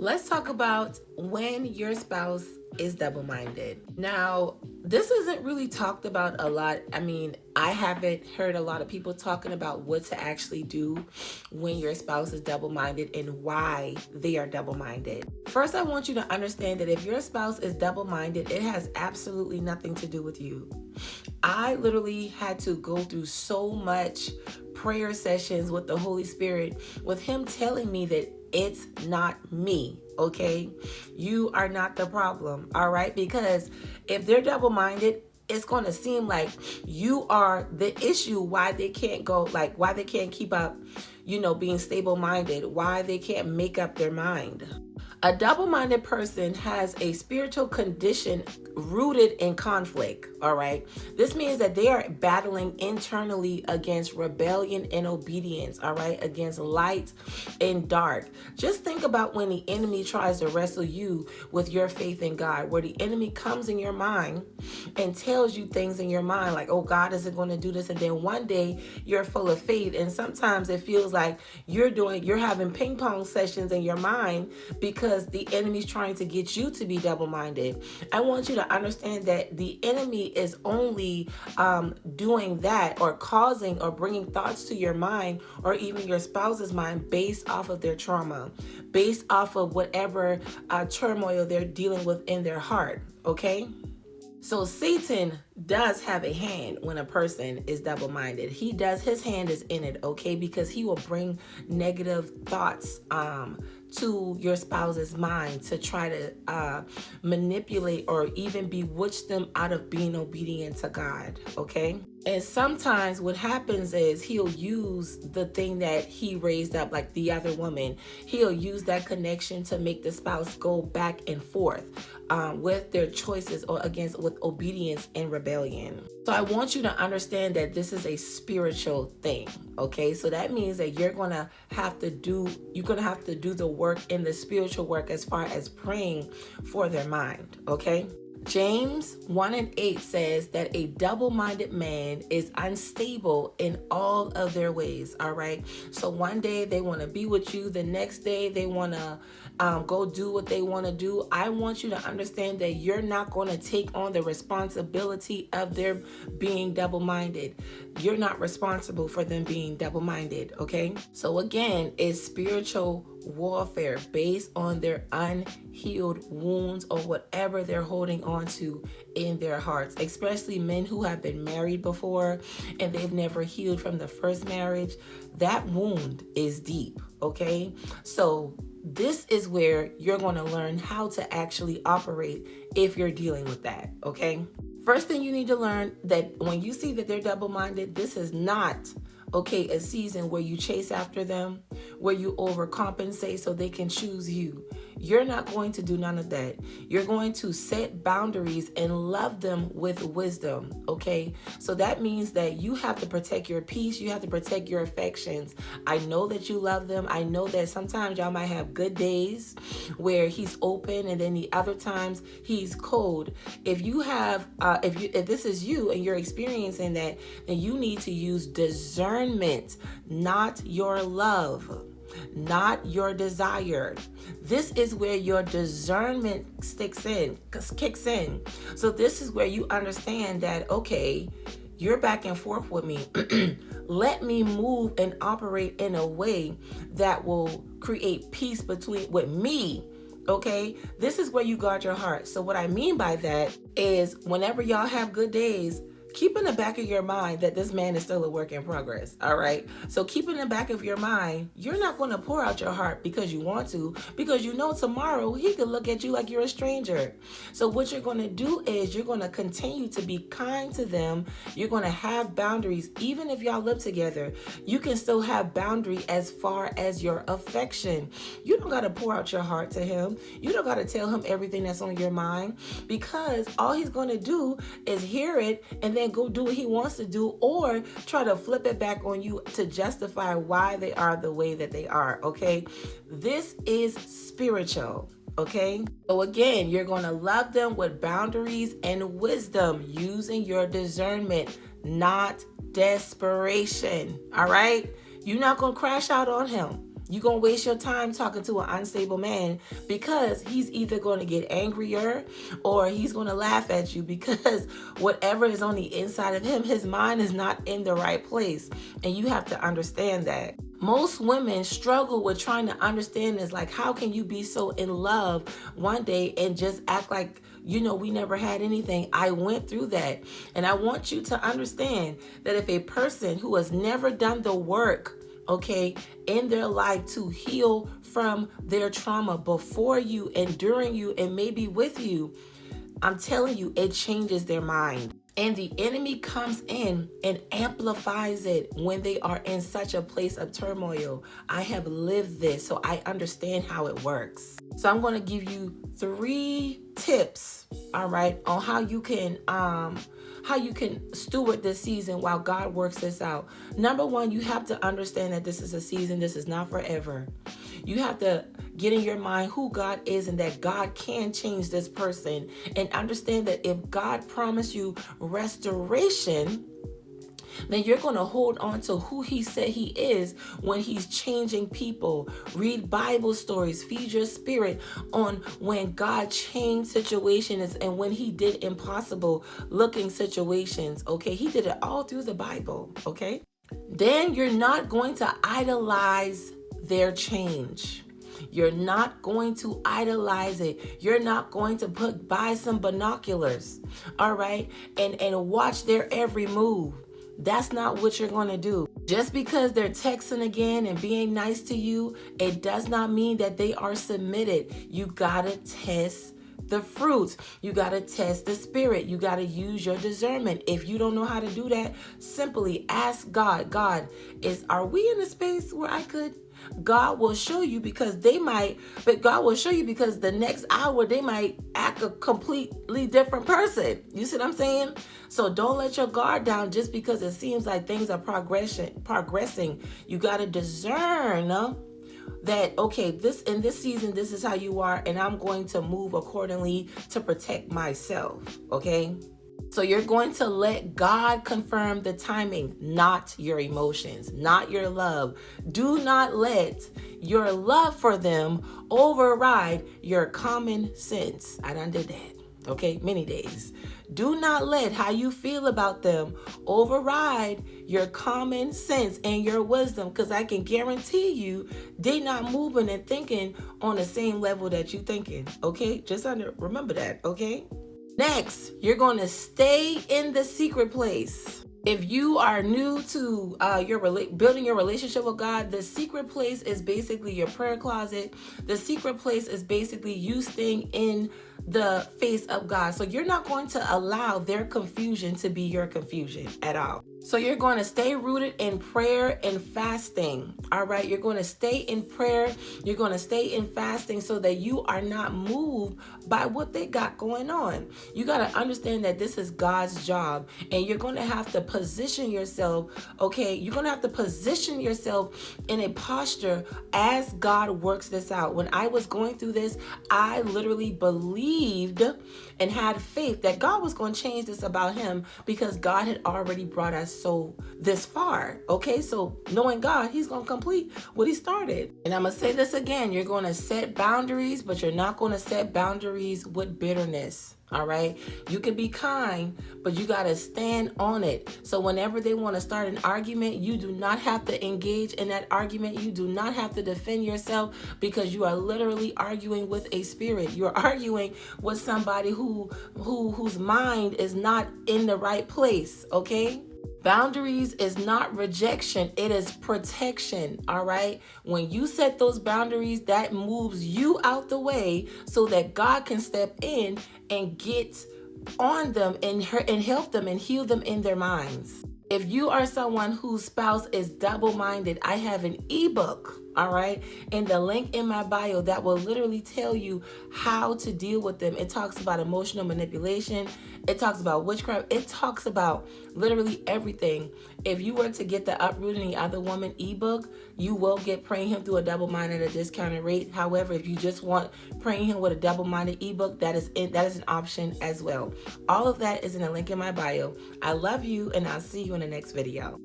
Let's talk about when your spouse is double-minded. Now, this isn't really talked about a lot. I mean, I haven't heard a lot of people talking about what to actually do when your spouse is double-minded and why they are double-minded. First, I want you to understand that if your spouse is double-minded, it has absolutely nothing to do with you. I literally had to go through so much prayer sessions with the Holy Spirit, with Him telling me that it's not me, okay? You are not the problem, all right? Because if they're double-minded, it's going to seem like you are the issue why they can't go, like why they can't keep up, being stable-minded, why they can't make up their mind. A double-minded person has a spiritual condition rooted in conflict, all right? This means that they are battling internally against rebellion and obedience, all right? Against light and dark. Just think about when the enemy tries to wrestle you with your faith in God, where the enemy comes in your mind and tells you things in your mind like, oh, God isn't going to do this. And then one day you're full of faith. And sometimes it feels like you're having ping pong sessions in your mind because the enemy's trying to get you to be double-minded. I want you to understand that the enemy is only doing that or causing or bringing thoughts to your mind or even your spouse's mind based off of their trauma, based off of whatever turmoil they're dealing with in their heart, okay? So Satan does have a hand when a person is double-minded. His hand is in it, okay? Because he will bring negative thoughts to your spouse's mind to try to manipulate or even bewitch them out of being obedient to God, okay? And sometimes what happens is he'll use the thing that he raised up, like the other woman. He'll use that connection to make the spouse go back and forth with their choices or with obedience and rebellion. So I want you to understand that this is a spiritual thing, okay? So that means that you're going to have to do the work in the spiritual work as far as praying for their mind, okay? James 1:8 says that a double-minded man is unstable in all of their ways, all right? So one day they want to be with you, the next day they want to go do what they want to do. I want you to understand that you're not going to take on the responsibility of their being double-minded. You're not responsible for them being double-minded, okay? So again, it's spiritual warfare based on their unhealed wounds or whatever they're holding on to in their hearts, especially men who have been married before and they've never healed from the first marriage. That wound is deep, okay? So this is where you're going to learn how to actually operate if you're dealing with that, okay? First thing you need to learn that when you see that they're double-minded, this is not a season where you chase after them, where you overcompensate so they can choose you. You're not going to do none of that. You're going to set boundaries and love them with wisdom, okay? So that means that you have to protect your peace. You have to protect your affections. I know that you love them. I know that sometimes y'all might have good days where he's open and then the other times he's cold. If this is you and you're experiencing that, then you need to use discernment, not your love, not your desire. This is where your discernment kicks in. So this is where you understand that, okay, you're back and forth with me. Let me move and operate in a way that will create peace with me. Okay, this is where you guard your heart. So what I mean by that is whenever y'all have good days, keep in the back of your mind that this man is still a work in progress, all right? So keep in the back of your mind, you're not going to pour out your heart because you want to, because you know tomorrow he could look at you like you're a stranger. So what you're going to do is you're going to continue to be kind to them. You're going to have boundaries. Even if y'all live together, you can still have boundaries as far as your affection. You don't got to pour out your heart to him. You don't got to tell him everything that's on your mind, because all he's going to do is hear it and then go do what he wants to do, or try to flip it back on you to justify why they are the way that they are, okay? This is spiritual, okay? So again, you're going to love them with boundaries and wisdom, using your discernment, not desperation, all right? You're not going to crash out on him. You're going to waste your time talking to an unstable man because he's either going to get angrier or he's going to laugh at you because whatever is on the inside of him, his mind is not in the right place. And you have to understand that. Most women struggle with trying to understand this. Like, how can you be so in love one day and just act like, we never had anything? I went through that. And I want you to understand that if a person who has never done the work, okay, in their life to heal from their trauma before you and during you and maybe with you, I'm telling you, it changes their mind. And the enemy comes in and amplifies it when they are in such a place of turmoil. I have lived this, so I understand how it works. So I'm going to give you 3 tips, all right, on how you can steward this season while God works this out. Number 1, you have to understand that this is a season. This is not forever. You have to get in your mind who God is and that God can change this person, and understand that if God promised you restoration, then you're going to hold on to who he said he is when he's changing people. Read Bible stories, feed your spirit on when God changed situations and when he did impossible looking situations. Okay, he did it all through the Bible. Okay, then you're not going to idolize their change. You're not going to idolize it. You're not going to buy some binoculars, all right, and watch their every move. That's not what you're going to do. Just because they're texting again and being nice to you, it does not mean that they are submitted. You got to test the fruits. You got to test the spirit. You got to use your discernment. If you don't know how to do that, simply ask God. God, are we in a space where I could? God will show you, because God will show you because the next hour they might act a completely different person. You see what I'm saying? So don't let your guard down just because it seems like things are progressing. You got to discern that, okay, in this season, this is how you are, and I'm going to move accordingly to protect myself. Okay. So you're going to let God confirm the timing, not your emotions, not your love. Do not let your love for them override your common sense. I done did that, okay, many days. Do not let how you feel about them override your common sense and your wisdom, because I can guarantee you they not moving and thinking on the same level that you thinking, okay? Just remember that, okay? Next, you're going to stay in the secret place. If you are new to building your relationship with God, the secret place is basically your prayer closet. The secret place is basically you staying in the face of God. So you're not going to allow their confusion to be your confusion at all. So you're going to stay rooted in prayer and fasting. All right. You're going to stay in prayer. You're going to stay in fasting so that you are not moved by what they got going on. You got to understand that this is God's job, and you're going to have to position yourself. Okay. You're going to have to position yourself in a posture as God works this out. When I was going through this, I literally believed and had faith that God was going to change this about him, because God had already brought us so this far. Okay, so knowing God, he's going to complete what he started. And I'm going to say this again, you're going to set boundaries, but you're not going to set boundaries with bitterness. All right. You can be kind, but you got to stand on it. So whenever they want to start an argument, you do not have to engage in that argument. You do not have to defend yourself, because you are literally arguing with a spirit. You're arguing with somebody whose mind is not in the right place. Okay. Boundaries is not rejection, it is protection, all right? When you set those boundaries, that moves you out the way so that God can step in and get on them and help them and heal them in their minds. If you are someone whose spouse is double-minded, I have an ebook, all right, in the link in my bio that will literally tell you how to deal with them. It talks about emotional manipulation. It talks about witchcraft. It talks about literally everything. If you were to get the Uprooting the Other Woman ebook, you will get Praying Him Through a Double-Minded at a discounted rate. However, if you just want Praying Him with a Double-Minded ebook, that is an option as well. All of that is in the link in my bio. I love you, and I'll see you in the next video.